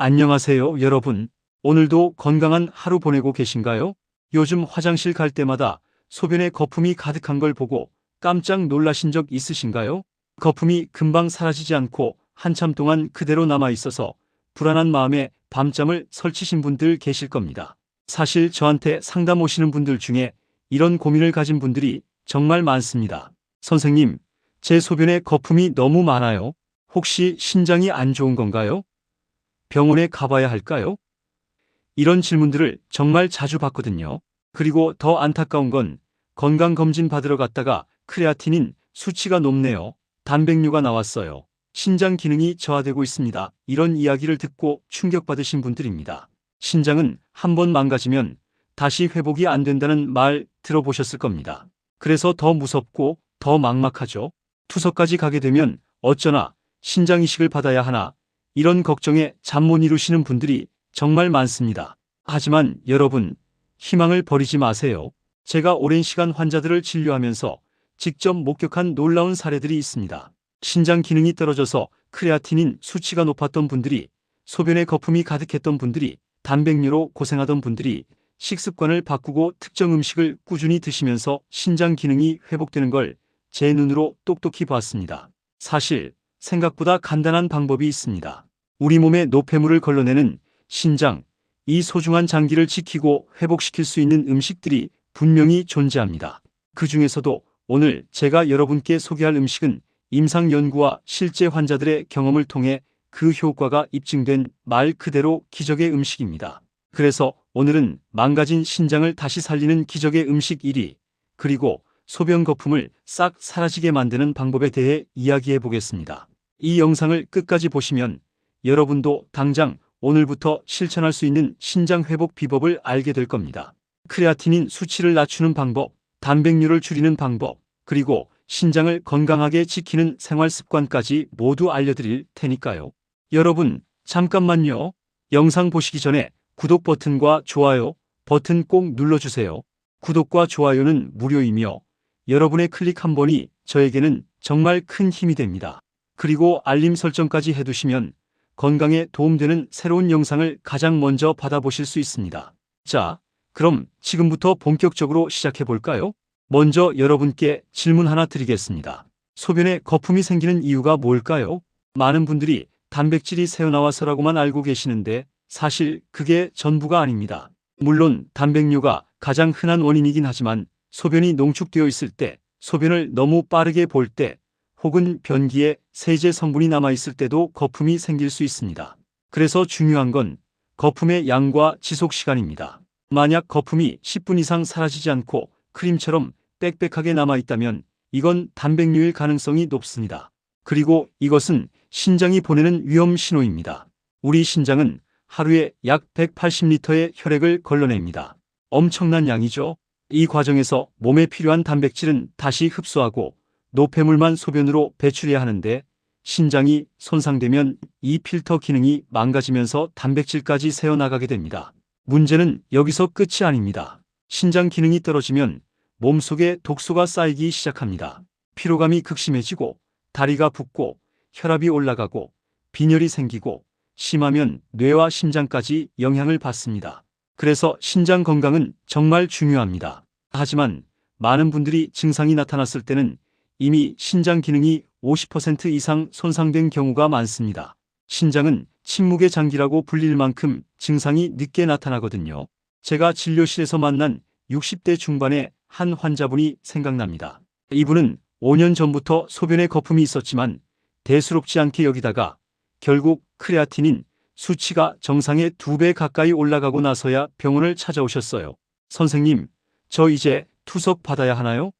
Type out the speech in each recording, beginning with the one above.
안녕하세요, 여러분. 오늘도 건강한 하루 보내고 계신가요? 요즘 화장실 갈 때마다 소변에 거품이 가득한 걸 보고 깜짝 놀라신 적 있으신가요? 거품이 금방 사라지지 않고 한참 동안 그대로 남아 있어서 불안한 마음에 밤잠을 설치신 분들 계실 겁니다. 사실 저한테 상담 오시는 분들 중에 이런 고민을 가진 분들이 정말 많습니다. 선생님, 제 소변에 거품이 너무 많아요. 혹시 신장이 안 좋은 건가요? 병원에 가봐야 할까요? 이런 질문들을 정말 자주 받거든요. 그리고 더 안타까운 건 건강검진 받으러 갔다가 크레아틴인 수치가 높네요. 단백뇨가 나왔어요. 신장 기능이 저하되고 있습니다. 이런 이야기를 듣고 충격받으신 분들입니다. 신장은 한번 망가지면 다시 회복이 안 된다는 말 들어보셨을 겁니다. 그래서 더 무섭고 더 막막하죠. 투석까지 가게 되면 어쩌나 신장 이식을 받아야 하나 이런 걱정에 잠 못 이루시는 분들이 정말 많습니다. 하지만 여러분, 희망을 버리지 마세요. 제가 오랜 시간 환자들을 진료하면서 직접 목격한 놀라운 사례들이 있습니다. 신장 기능이 떨어져서 크레아틴인 수치가 높았던 분들이, 소변에 거품이 가득했던 분들이, 단백뇨로 고생하던 분들이 식습관을 바꾸고 특정 음식을 꾸준히 드시면서 신장 기능이 회복되는 걸 제 눈으로 똑똑히 봤습니다. 사실 생각보다 간단한 방법이 있습니다. 우리 몸에 노폐물을 걸러내는 신장, 이 소중한 장기를 지키고 회복시킬 수 있는 음식들이 분명히 존재합니다. 그 중에서도 오늘 제가 여러분께 소개할 음식은 임상 연구와 실제 환자들의 경험을 통해 그 효과가 입증된 말 그대로 기적의 음식입니다. 그래서 오늘은 망가진 신장을 다시 살리는 기적의 음식 1위, 그리고 소변 거품을 싹 사라지게 만드는 방법에 대해 이야기해 보겠습니다. 이 영상을 끝까지 보시면 여러분도 당장 오늘부터 실천할 수 있는 신장 회복 비법을 알게 될 겁니다. 크레아틴인 수치를 낮추는 방법, 단백뇨를 줄이는 방법, 그리고 신장을 건강하게 지키는 생활 습관까지 모두 알려드릴 테니까요. 여러분, 잠깐만요. 영상 보시기 전에 구독 버튼과 좋아요 버튼 꼭 눌러주세요. 구독과 좋아요는 무료이며 여러분의 클릭 한 번이 저에게는 정말 큰 힘이 됩니다. 그리고 알림 설정까지 해두시면 건강에 도움되는 새로운 영상을 가장 먼저 받아보실 수 있습니다. 자, 그럼 지금부터 본격적으로 시작해 볼까요? 먼저 여러분께 질문 하나 드리겠습니다. 소변에 거품이 생기는 이유가 뭘까요? 많은 분들이 단백질이 새어나와서라고만 알고 계시는데 사실 그게 전부가 아닙니다. 물론 단백뇨가 가장 흔한 원인이긴 하지만 소변이 농축되어 있을 때, 소변을 너무 빠르게 볼 때, 혹은 변기에 세제 성분이 남아있을 때도 거품이 생길 수 있습니다. 그래서 중요한 건 거품의 양과 지속 시간입니다. 만약 거품이 10분 이상 사라지지 않고 크림처럼 빽빽하게 남아있다면 이건 단백뇨일 가능성이 높습니다. 그리고 이것은 신장이 보내는 위험 신호입니다. 우리 신장은 하루에 약 180리터의 혈액을 걸러냅니다. 엄청난 양이죠. 이 과정에서 몸에 필요한 단백질은 다시 흡수하고 노폐물만 소변으로 배출해야 하는데 신장이 손상되면 이 필터 기능이 망가지면서 단백질까지 새어나가게 됩니다. 문제는 여기서 끝이 아닙니다. 신장 기능이 떨어지면 몸속에 독소가 쌓이기 시작합니다. 피로감이 극심해지고 다리가 붓고 혈압이 올라가고 빈혈이 생기고 심하면 뇌와 심장까지 영향을 받습니다. 그래서 신장 건강은 정말 중요합니다. 하지만 많은 분들이 증상이 나타났을 때는 이미 신장 기능이 50% 이상 손상된 경우가 많습니다. 신장은 침묵의 장기라고 불릴 만큼 증상이 늦게 나타나거든요. 제가 진료실에서 만난 60대 중반의 한 환자분이 생각납니다. 이분은 5년 전부터 소변에 거품이 있었지만 대수롭지 않게 여기다가 결국 크레아틴인 수치가 정상의 2배 가까이 올라가고 나서야 병원을 찾아오셨어요. 선생님, 저 이제 투석 받아야 하나요?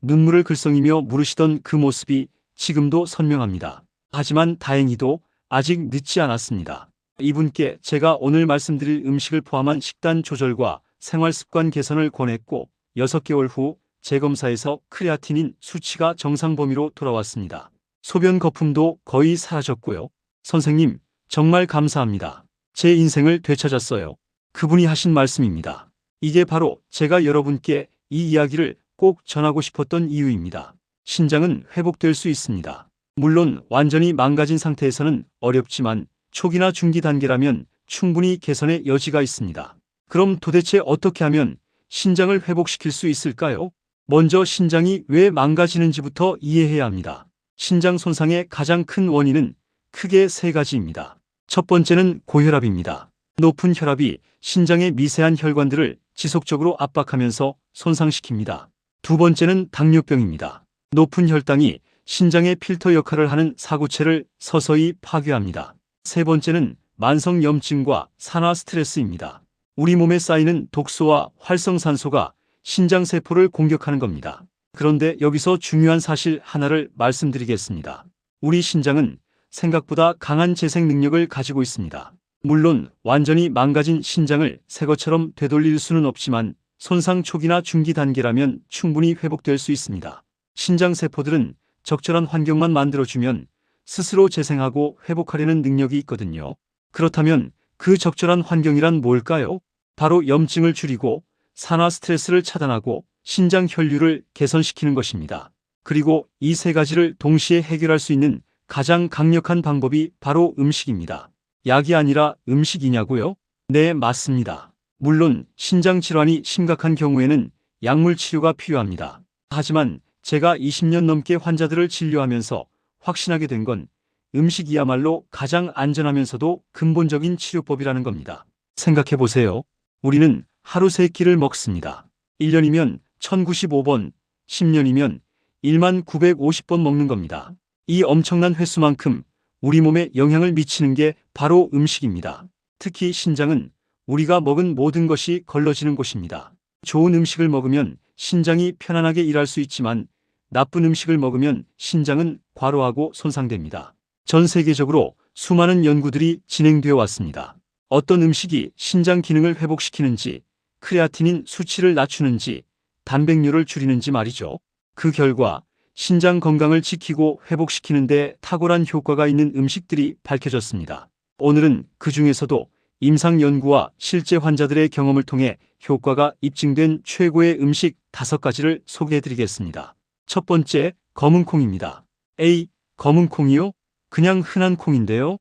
눈물을 글썽이며 물으시던 그 모습이 지금도 선명합니다. 하지만 다행히도 아직 늦지 않았습니다. 이분께 제가 오늘 말씀드릴 음식을 포함한 식단 조절과 생활습관 개선을 권했고 6개월 후 재검사에서 크레아틴인 수치가 정상 범위로 돌아왔습니다. 소변 거품도 거의 사라졌고요. 선생님, 정말 감사합니다. 제 인생을 되찾았어요. 그분이 하신 말씀입니다. 이게 바로 제가 여러분께 이 이야기를 꼭 전하고 싶었던 이유입니다. 신장은 회복될 수 있습니다. 물론 완전히 망가진 상태에서는 어렵지만 초기나 중기 단계라면 충분히 개선의 여지가 있습니다. 그럼 도대체 어떻게 하면 신장을 회복시킬 수 있을까요? 먼저 신장이 왜 망가지는지부터 이해해야 합니다. 신장 손상의 가장 큰 원인은 크게 세 가지입니다. 첫 번째는 고혈압입니다. 높은 혈압이 신장의 미세한 혈관들을 지속적으로 압박하면서 손상시킵니다. 두 번째는 당뇨병입니다. 높은 혈당이 신장의 필터 역할을 하는 사구체를 서서히 파괴합니다. 세 번째는 만성 염증과 산화 스트레스입니다. 우리 몸에 쌓이는 독소와 활성산소가 신장세포를 공격하는 겁니다. 그런데 여기서 중요한 사실 하나를 말씀드리겠습니다. 우리 신장은 생각보다 강한 재생 능력을 가지고 있습니다. 물론 완전히 망가진 신장을 새 것처럼 되돌릴 수는 없지만 손상 초기나 중기 단계라면 충분히 회복될 수 있습니다. 신장세포들은 적절한 환경만 만들어주면 스스로 재생하고 회복하려는 능력이 있거든요. 그렇다면 그 적절한 환경이란 뭘까요? 바로 염증을 줄이고 산화 스트레스를 차단하고 신장 혈류를 개선시키는 것입니다. 그리고 이 세 가지를 동시에 해결할 수 있는 가장 강력한 방법이 바로 음식입니다. 약이 아니라 음식이냐고요? 네, 맞습니다. 물론 신장 질환이 심각한 경우에는 약물 치료가 필요합니다. 하지만 제가 20년 넘게 환자들을 진료하면서 확신하게 된 건 음식이야말로 가장 안전하면서도 근본적인 치료법이라는 겁니다. 생각해 보세요. 우리는 하루 3끼를 먹습니다. 1년이면 1095번, 10년이면 1950번 먹는 겁니다. 이 엄청난 횟수만큼 우리 몸에 영향을 미치는 게 바로 음식입니다. 특히 신장은 우리가 먹은 모든 것이 걸러지는 곳입니다. 좋은 음식을 먹으면 신장이 편안하게 일할 수 있지만 나쁜 음식을 먹으면 신장은 과로하고 손상됩니다. 전 세계적으로 수많은 연구들이 진행되어 왔습니다. 어떤 음식이 신장 기능을 회복시키는지, 크레아티닌 수치를 낮추는지, 단백뇨를 줄이는지 말이죠. 그 결과 신장 건강을 지키고 회복시키는 데 탁월한 효과가 있는 음식들이 밝혀졌습니다. 오늘은 그 중에서도 임상 연구와 실제 환자들의 경험을 통해 효과가 입증된 최고의 음식 5가지를 소개해드리겠습니다. 첫 번째, 검은콩입니다. 에이, 검은콩이요? 그냥 흔한 콩인데요?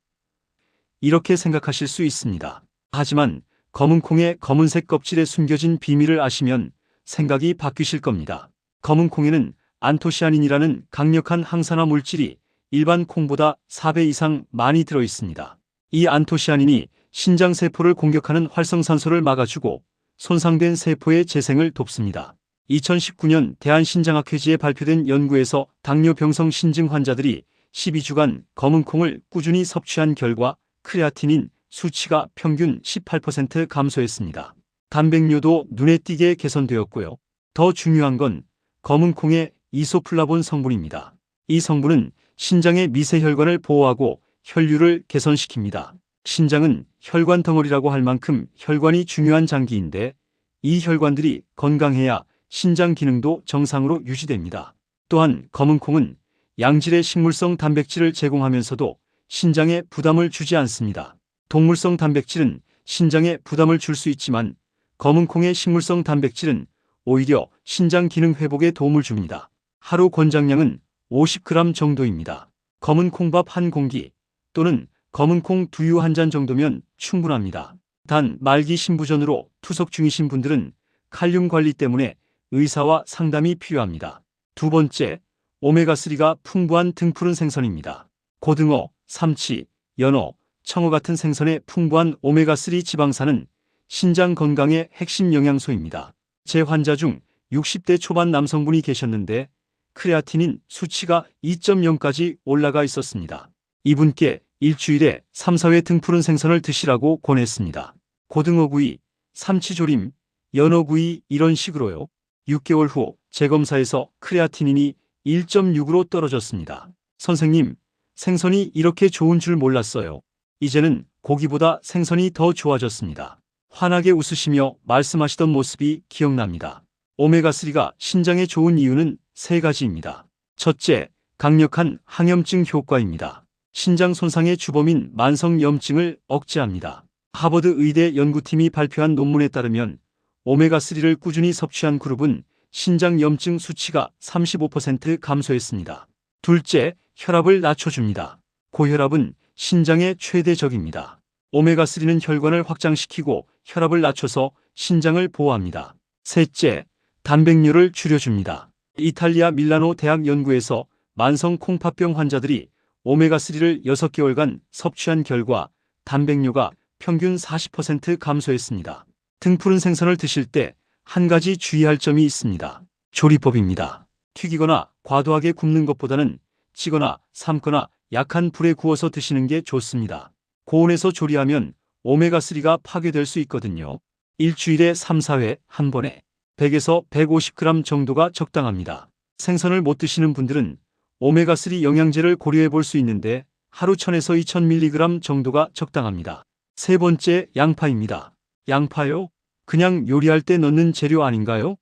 이렇게 생각하실 수 있습니다. 하지만 검은콩의 검은색 껍질에 숨겨진 비밀을 아시면 생각이 바뀌실 겁니다. 검은콩에는 안토시아닌이라는 강력한 항산화 물질이 일반 콩보다 4배 이상 많이 들어 있습니다. 이 안토시아닌이 신장세포를 공격하는 활성산소를 막아주고 손상된 세포의 재생을 돕습니다. 2019년 대한신장학회지에 발표된 연구에서 당뇨병성 신증 환자들이 12주간 검은콩을 꾸준히 섭취한 결과 크레아티닌 수치가 평균 18% 감소했습니다. 단백뇨도 눈에 띄게 개선되었고요. 더 중요한 건 검은콩의 이소플라본 성분입니다. 이 성분은 신장의 미세혈관을 보호하고 혈류를 개선시킵니다. 신장은 혈관 덩어리라고 할 만큼 혈관이 중요한 장기인데 이 혈관들이 건강해야 신장 기능도 정상으로 유지됩니다. 또한 검은콩은 양질의 식물성 단백질을 제공하면서도 신장에 부담을 주지 않습니다. 동물성 단백질은 신장에 부담을 줄 수 있지만 검은콩의 식물성 단백질은 오히려 신장 기능 회복에 도움을 줍니다. 하루 권장량은 50g 정도입니다. 검은 콩밥 한 공기 또는 검은콩 두유 한 잔 정도면 충분합니다. 단 말기 신부전으로 투석 중이신 분들은 칼륨 관리 때문에 의사와 상담이 필요합니다. 두 번째, 오메가3가 풍부한 등푸른 생선입니다. 고등어, 삼치, 연어, 청어 같은 생선의 풍부한 오메가3 지방산은 신장 건강의 핵심 영양소입니다. 제 환자 중 60대 초반 남성분이 계셨는데 크레아티닌 수치가 2.0까지 올라가 있었습니다. 이분께 일주일에 3, 4회 등푸른 생선을 드시라고 권했습니다. 고등어구이, 삼치조림, 연어구이 이런 식으로요. 6개월 후 재검사에서 크레아티닌이 1.6으로 떨어졌습니다. 선생님, 생선이 이렇게 좋은 줄 몰랐어요. 이제는 고기보다 생선이 더 좋아졌습니다. 환하게 웃으시며 말씀하시던 모습이 기억납니다. 오메가3가 신장에 좋은 이유는 3가지입니다. 첫째, 강력한 항염증 효과입니다. 신장 손상의 주범인 만성 염증을 억제합니다. 하버드 의대 연구팀이 발표한 논문에 따르면 오메가3를 꾸준히 섭취한 그룹은 신장 염증 수치가 35% 감소했습니다. 둘째, 혈압을 낮춰줍니다. 고혈압은 신장에 최대적입니다. 오메가3는 혈관을 확장시키고 혈압을 낮춰서 신장을 보호합니다. 셋째, 단백뇨를 줄여줍니다. 이탈리아 밀라노 대학 연구에서 만성 콩팥병 환자들이 오메가3를 6개월간 섭취한 결과 단백뇨가 평균 40% 감소했습니다. 등푸른 생선을 드실 때 한 가지 주의할 점이 있습니다. 조리법입니다. 튀기거나 과도하게 굽는 것보다는 찌거나 삶거나 약한 불에 구워서 드시는 게 좋습니다. 고온에서 조리하면 오메가3가 파괴될 수 있거든요. 일주일에 3, 4회 한 번에 100에서 150g 정도가 적당합니다. 생선을 못 드시는 분들은 오메가3 영양제를 고려해 볼 수 있는데 하루 1000에서 2000mg 정도가 적당합니다. 세 번째, 양파입니다. 양파요? 그냥 요리할 때 넣는 재료 아닌가요?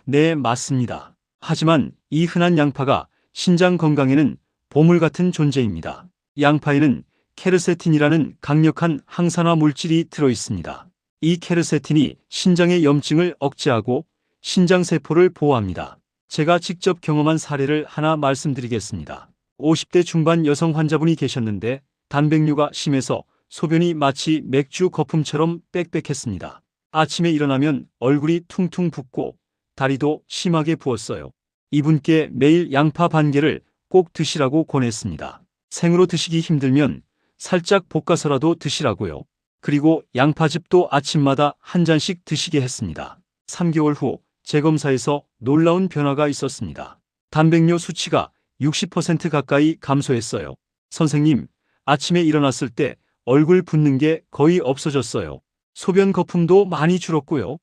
네, 맞습니다. 하지만 이 흔한 양파가 신장 건강에는 보물 같은 존재입니다. 양파에는 케르세틴이라는 강력한 항산화 물질이 들어 있습니다. 이 케르세틴이 신장의 염증을 억제하고 신장세포를 보호합니다. 제가 직접 경험한 사례를 하나 말씀드리겠습니다. 50대 중반 여성 환자분이 계셨는데 단백뇨가 심해서 소변이 마치 맥주 거품처럼 빽빽했습니다. 아침에 일어나면 얼굴이 퉁퉁 붓고 다리도 심하게 부었어요. 이분께 매일 양파 반 개를 꼭 드시라고 권했습니다. 생으로 드시기 힘들면 살짝 볶아서라도 드시라고요. 그리고 양파즙도 아침마다 한 잔씩 드시게 했습니다. 3개월 후 재검사에서 놀라운 변화가 있었습니다. 단백뇨 수치가 60% 가까이 감소했어요. 선생님, 아침에 일어났을 때 얼굴 붓는 게 거의 없어졌어요. 소변 거품도 많이 줄었고요.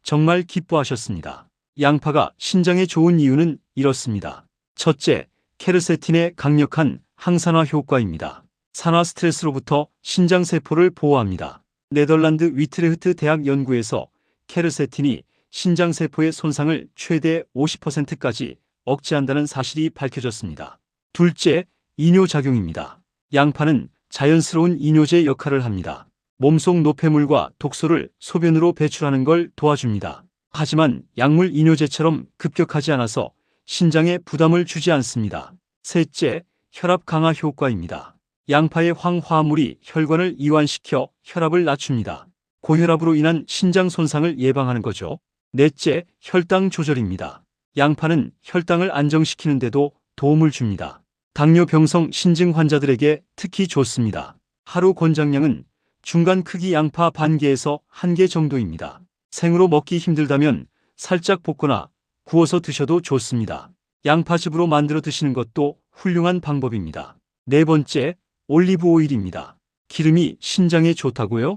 정말 기뻐하셨습니다. 양파가 신장에 좋은 이유는 이렇습니다. 첫째, 케르세틴의 강력한 항산화 효과입니다. 산화 스트레스로부터 신장세포를 보호합니다. 네덜란드 위트레흐트 대학 연구에서 케르세틴이 신장세포의 손상을 최대 50%까지 억제한다는 사실이 밝혀졌습니다. 둘째, 이뇨작용입니다. 양파는 자연스러운 이뇨제 역할을 합니다. 몸속 노폐물과 독소를 소변으로 배출하는 걸 도와줍니다. 하지만 약물 이뇨제처럼 급격하지 않아서 신장에 부담을 주지 않습니다. 셋째, 혈압 강화 효과입니다. 양파의 황화물이 혈관을 이완시켜 혈압을 낮춥니다. 고혈압으로 인한 신장 손상을 예방하는 거죠. 넷째, 혈당 조절입니다. 양파는 혈당을 안정시키는 데도 도움을 줍니다. 당뇨병성 신증 환자들에게 특히 좋습니다. 하루 권장량은 중간 크기 양파 반 개에서 1개 정도입니다. 생으로 먹기 힘들다면 살짝 볶거나 구워서 드셔도 좋습니다. 양파즙으로 만들어 드시는 것도 훌륭한 방법입니다. 네 번째, 올리브 오일입니다. 기름이 신장에 좋다고요?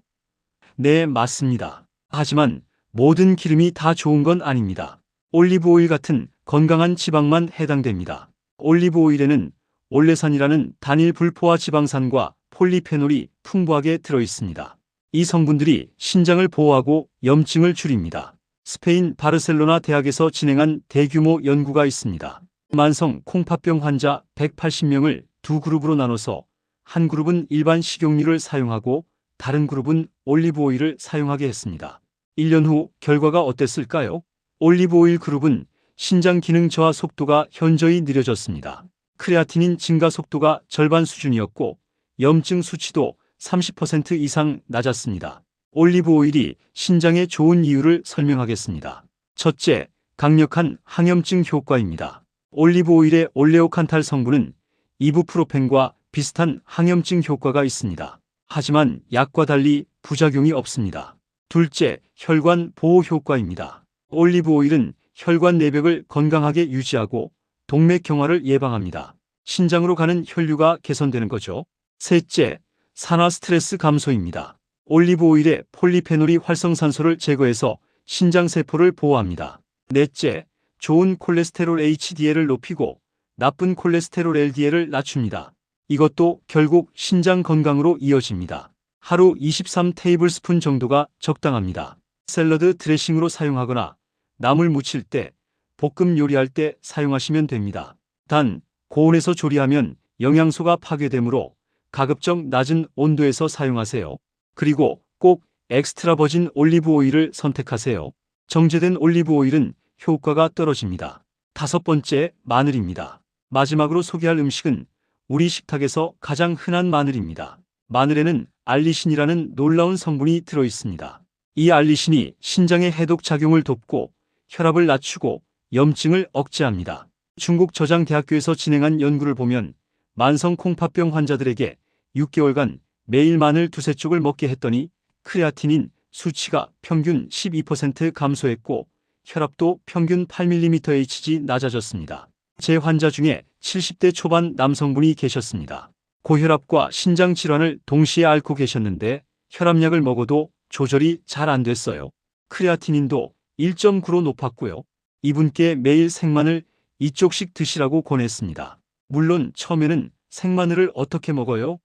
네, 맞습니다. 하지만 모든 기름이 다 좋은 건 아닙니다. 올리브 오일 같은 건강한 지방만 해당됩니다. 올리브 오일에는 올레산이라는 단일 불포화 지방산과 폴리페놀이 풍부하게 들어 있습니다. 이 성분들이 신장을 보호하고 염증을 줄입니다. 스페인 바르셀로나 대학에서 진행한 대규모 연구가 있습니다. 만성 콩팥병 환자 180명을 두 그룹으로 나눠서 한 그룹은 일반 식용유를 사용하고 다른 그룹은 올리브 오일을 사용하게 했습니다. 1년 후 결과가 어땠을까요? 올리브 오일 그룹은 신장 기능 저하 속도가 현저히 느려졌습니다. 크레아티닌 증가 속도가 절반 수준이었고 염증 수치도 30% 이상 낮았습니다. 올리브 오일이 신장에 좋은 이유를 설명하겠습니다. 첫째, 강력한 항염증 효과입니다. 올리브 오일의 올레오칸탈 성분은 이부프로펜과 비슷한 항염증 효과가 있습니다. 하지만 약과 달리 부작용이 없습니다. 둘째, 혈관 보호 효과입니다. 올리브 오일은 혈관 내벽을 건강하게 유지하고 동맥 경화를 예방합니다. 신장으로 가는 혈류가 개선되는 거죠. 셋째, 산화 스트레스 감소입니다. 올리브 오일의 폴리페놀이 활성산소를 제거해서 신장세포를 보호합니다. 넷째, 좋은 콜레스테롤 HDL을 높이고 나쁜 콜레스테롤 LDL을 낮춥니다. 이것도 결국 신장 건강으로 이어집니다. 하루 23테이블스푼 정도가 적당합니다. 샐러드 드레싱으로 사용하거나 나물 무칠 때, 볶음 요리할 때 사용하시면 됩니다. 단, 고온에서 조리하면 영양소가 파괴되므로 가급적 낮은 온도에서 사용하세요. 그리고 꼭 엑스트라 버진 올리브 오일을 선택하세요. 정제된 올리브 오일은 효과가 떨어집니다. 다섯 번째, 마늘입니다. 마지막으로 소개할 음식은 우리 식탁에서 가장 흔한 마늘입니다. 마늘에는 알리신이라는 놀라운 성분이 들어있습니다. 이 알리신이 신장의 해독 작용을 돕고 혈압을 낮추고 염증을 억제합니다. 중국 저장대학교에서 진행한 연구를 보면 만성 콩팥병 환자들에게 6개월간 매일 마늘 두세 쪽을 먹게 했더니 크레아틴인 수치가 평균 12% 감소했고 혈압도 평균 8mmHg 낮아졌습니다. 제 환자 중에 70대 초반 남성분이 계셨습니다. 고혈압과 신장 질환을 동시에 앓고 계셨는데 혈압약을 먹어도 조절이 잘 안 됐어요. 크레아티닌도 1.9로 높았고요. 이분께 매일 생마늘 2쪽씩 드시라고 권했습니다. 물론 처음에는 생마늘을 어떻게 먹어요?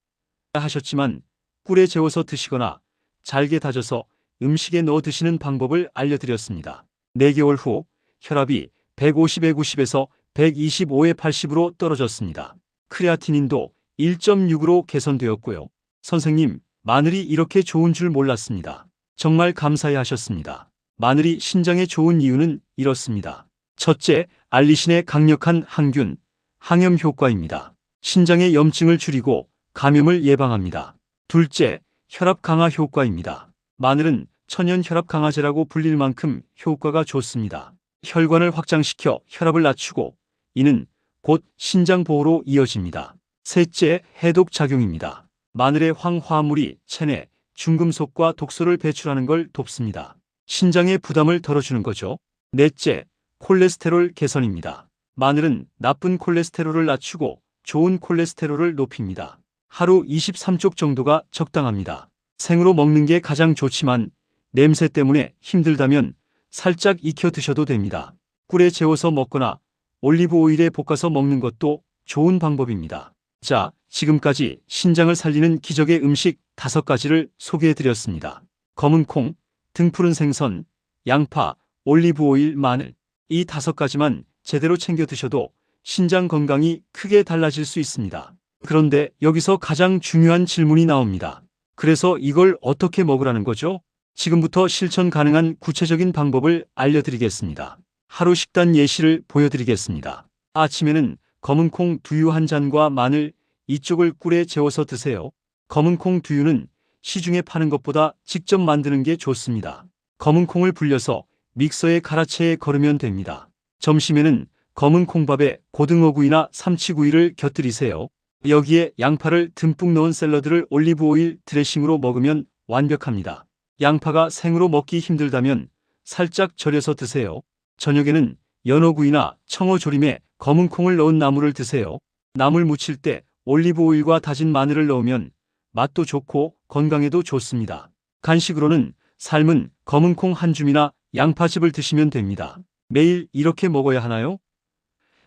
하셨지만 꿀에 재워서 드시거나 잘게 다져서 음식에 넣어 드시는 방법을 알려드렸습니다. 4개월 후 혈압이 150에 90에서 125에 80으로 떨어졌습니다. 크레아티닌도 1.6으로 개선되었고요. 선생님, 마늘이 이렇게 좋은 줄 몰랐습니다. 정말 감사해 하셨습니다. 마늘이 신장에 좋은 이유는 이렇습니다. 첫째, 알리신의 강력한 항균, 항염 효과입니다. 신장의 염증을 줄이고 감염을 예방합니다. 둘째, 혈압 강화 효과입니다. 마늘은 천연 혈압 강화제라고 불릴 만큼 효과가 좋습니다. 혈관을 확장시켜 혈압을 낮추고 이는 곧 신장 보호로 이어집니다. 셋째, 해독 작용입니다. 마늘의 황화물이 체내 중금속과 독소를 배출하는 걸 돕습니다. 신장의 부담을 덜어주는 거죠. 넷째, 콜레스테롤 개선입니다. 마늘은 나쁜 콜레스테롤을 낮추고 좋은 콜레스테롤을 높입니다. 하루 23쪽 정도가 적당합니다. 생으로 먹는 게 가장 좋지만 냄새 때문에 힘들다면 살짝 익혀 드셔도 됩니다. 꿀에 재워서 먹거나 올리브 오일에 볶아서 먹는 것도 좋은 방법입니다. 자, 지금까지 신장을 살리는 기적의 음식 5가지를 소개해드렸습니다. 검은 콩, 등푸른 생선, 양파, 올리브 오일, 마늘. 이 5가지만 제대로 챙겨 드셔도 신장 건강이 크게 달라질 수 있습니다. 그런데 여기서 가장 중요한 질문이 나옵니다. 그래서 이걸 어떻게 먹으라는 거죠? 지금부터 실천 가능한 구체적인 방법을 알려드리겠습니다. 하루 식단 예시를 보여드리겠습니다. 아침에는 검은 콩 두유 한 잔과 마늘 2쪽을 꿀에 재워서 드세요. 검은 콩 두유는 시중에 파는 것보다 직접 만드는 게 좋습니다. 검은 콩을 불려서 믹서에 갈아채 거르면 됩니다. 점심에는 검은 콩밥에 고등어구이나 삼치구이를 곁들이세요. 여기에 양파를 듬뿍 넣은 샐러드를 올리브 오일 드레싱으로 먹으면 완벽합니다. 양파가 생으로 먹기 힘들다면 살짝 절여서 드세요. 저녁에는 연어구이나 청어조림에 검은 콩을 넣은 나물을 드세요. 나물 무칠 때 올리브 오일과 다진 마늘을 넣으면 맛도 좋고 건강에도 좋습니다. 간식으로는 삶은 검은 콩 한 줌이나 양파즙을 드시면 됩니다. 매일 이렇게 먹어야 하나요?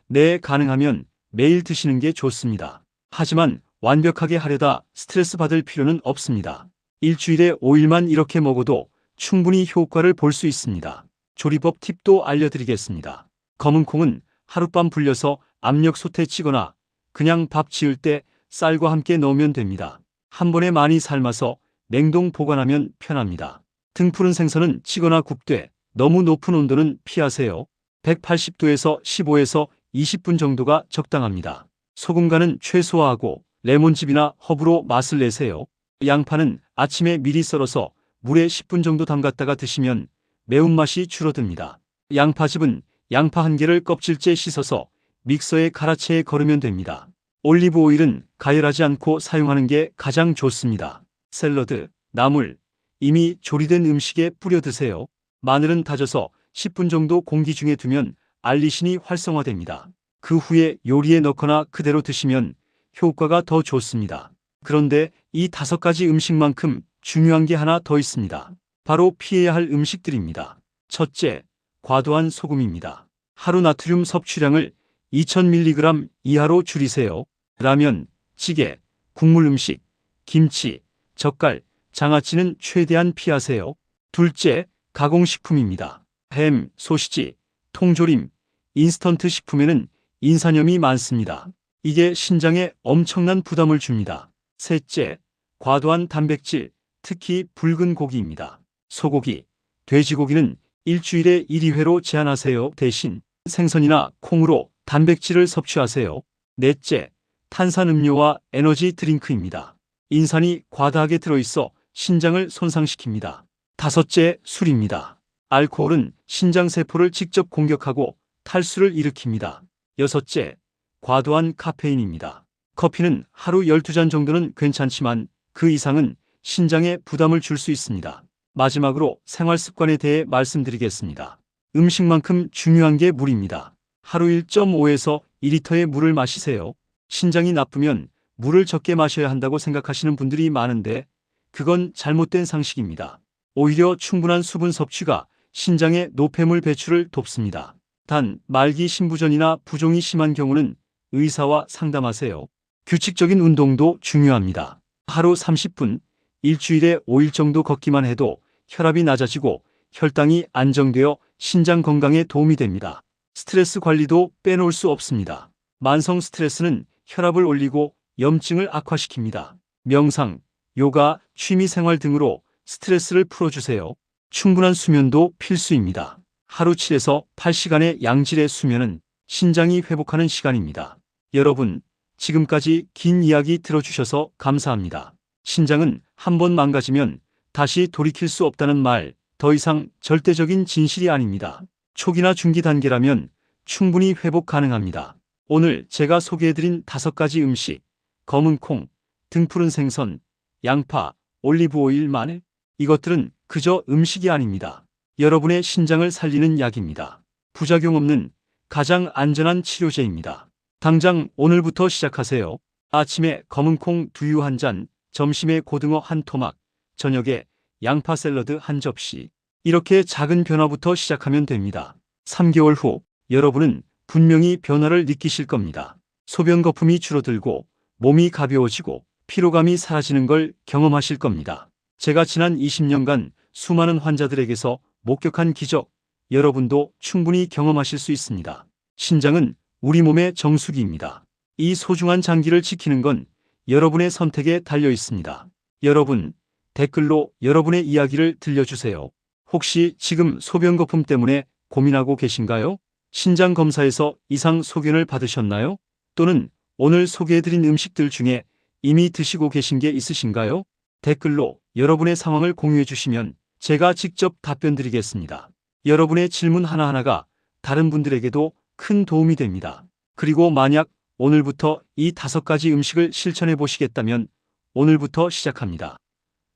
네, 가능하면 매일 드시는 게 좋습니다. 하지만 완벽하게 하려다 스트레스 받을 필요는 없습니다. 일주일에 5일만 이렇게 먹어도 충분히 효과를 볼 수 있습니다. 조리법 팁도 알려드리겠습니다. 검은 콩은 하룻밤 불려서 압력솥에 찌거나 그냥 밥 지을 때 쌀과 함께 넣으면 됩니다. 한 번에 많이 삶아서 냉동 보관하면 편합니다. 등푸른 생선은 찌거나 굽되 너무 높은 온도는 피하세요. 180도에서 15에서 20분 정도가 적당합니다. 소금 간은 최소화하고 레몬즙이나 허브로 맛을 내세요. 양파는 아침에 미리 썰어서 물에 10분 정도 담갔다가 드시면 매운맛이 줄어듭니다. 양파즙은 양파 한 개를 껍질째 씻어서 믹서에 갈아채 거르면 됩니다. 올리브 오일은 가열하지 않고 사용하는 게 가장 좋습니다. 샐러드, 나물, 이미 조리된 음식에 뿌려 드세요. 마늘은 다져서 10분 정도 공기 중에 두면 알리신이 활성화됩니다. 그 후에 요리에 넣거나 그대로 드시면 효과가 더 좋습니다. 그런데 이 5가지 음식만큼 중요한 게 하나 더 있습니다. 바로 피해야 할 음식들입니다. 첫째, 과도한 소금입니다. 하루 나트륨 섭취량을 2000mg 이하로 줄이세요. 라면, 찌개, 국물 음식, 김치, 젓갈, 장아찌는 최대한 피하세요. 둘째, 가공식품입니다. 햄, 소시지, 통조림, 인스턴트 식품에는 인산염이 많습니다. 이게 신장에 엄청난 부담을 줍니다. 셋째, 과도한 단백질, 특히 붉은 고기입니다. 소고기, 돼지고기는 일주일에 1, 2회로 제한하세요. 대신 생선이나 콩으로 단백질을 섭취하세요. 넷째, 탄산음료와 에너지 드링크입니다. 인산이 과다하게 들어있어 신장을 손상시킵니다. 다섯째, 술입니다. 알코올은 신장세포를 직접 공격하고 탈수를 일으킵니다. 여섯째, 과도한 카페인입니다. 커피는 하루 12잔 정도는 괜찮지만 그 이상은 신장에 부담을 줄 수 있습니다. 마지막으로 생활 습관에 대해 말씀드리겠습니다. 음식만큼 중요한 게 물입니다. 하루 1.5에서 2리터의 물을 마시세요. 신장이 나쁘면 물을 적게 마셔야 한다고 생각하시는 분들이 많은데 그건 잘못된 상식입니다. 오히려 충분한 수분 섭취가 신장의 노폐물 배출을 돕습니다. 단, 말기 신부전이나 부종이 심한 경우는 의사와 상담하세요. 규칙적인 운동도 중요합니다. 하루 30분, 일주일에 5일 정도 걷기만 해도 혈압이 낮아지고 혈당이 안정되어 신장 건강에 도움이 됩니다. 스트레스 관리도 빼놓을 수 없습니다. 만성 스트레스는 혈압을 올리고 염증을 악화시킵니다. 명상, 요가, 취미생활 등으로 스트레스를 풀어주세요. 충분한 수면도 필수입니다. 하루 7에서 8시간의 양질의 수면은 신장이 회복하는 시간입니다. 여러분, 지금까지 긴 이야기 들어주셔서 감사합니다. 신장은 한번 망가지면 다시 돌이킬 수 없다는 말, 더 이상 절대적인 진실이 아닙니다. 초기나 중기 단계라면 충분히 회복 가능합니다. 오늘 제가 소개해드린 5가지 음식, 검은 콩, 등푸른 생선, 양파, 올리브 오일, 마늘, 이것들은 그저 음식이 아닙니다. 여러분의 신장을 살리는 약입니다. 부작용 없는 가장 안전한 치료제입니다. 당장 오늘부터 시작하세요. 아침에 검은 콩 두유 1잔, 점심에 고등어 1토막, 저녁에 양파 샐러드 1접시. 이렇게 작은 변화부터 시작하면 됩니다. 3개월 후 여러분은 분명히 변화를 느끼실 겁니다. 소변 거품이 줄어들고 몸이 가벼워지고 피로감이 사라지는 걸 경험하실 겁니다. 제가 지난 20년간 수많은 환자들에게서 목격한 기적, 여러분도 충분히 경험하실 수 있습니다. 신장은 우리 몸의 정수기입니다. 이 소중한 장기를 지키는 건 여러분의 선택에 달려 있습니다. 여러분, 댓글로 여러분의 이야기를 들려주세요. 혹시 지금 소변 거품 때문에 고민하고 계신가요? 신장 검사에서 이상 소견을 받으셨나요? 또는 오늘 소개해드린 음식들 중에 이미 드시고 계신 게 있으신가요? 댓글로 여러분의 상황을 공유해 주시면 제가 직접 답변 드리겠습니다. 여러분의 질문 하나하나가 다른 분들에게도 큰 도움이 됩니다. 그리고 만약 오늘부터 이 5가지 음식을 실천해 보시겠다면 오늘부터 시작합니다.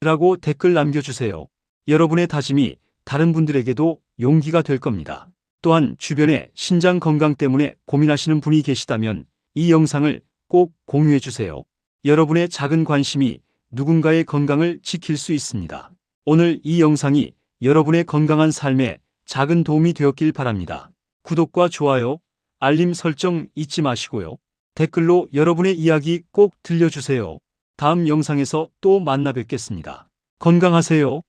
라고 댓글 남겨주세요. 여러분의 다짐이 다른 분들에게도 용기가 될 겁니다. 또한 주변에 신장 건강 때문에 고민하시는 분이 계시다면 이 영상을 꼭 공유해 주세요. 여러분의 작은 관심이 누군가의 건강을 지킬 수 있습니다. 오늘 이 영상이 여러분의 건강한 삶에 작은 도움이 되었길 바랍니다. 구독과 좋아요, 알림 설정 잊지 마시고요. 댓글로 여러분의 이야기 꼭 들려주세요. 다음 영상에서 또 만나 뵙겠습니다. 건강하세요.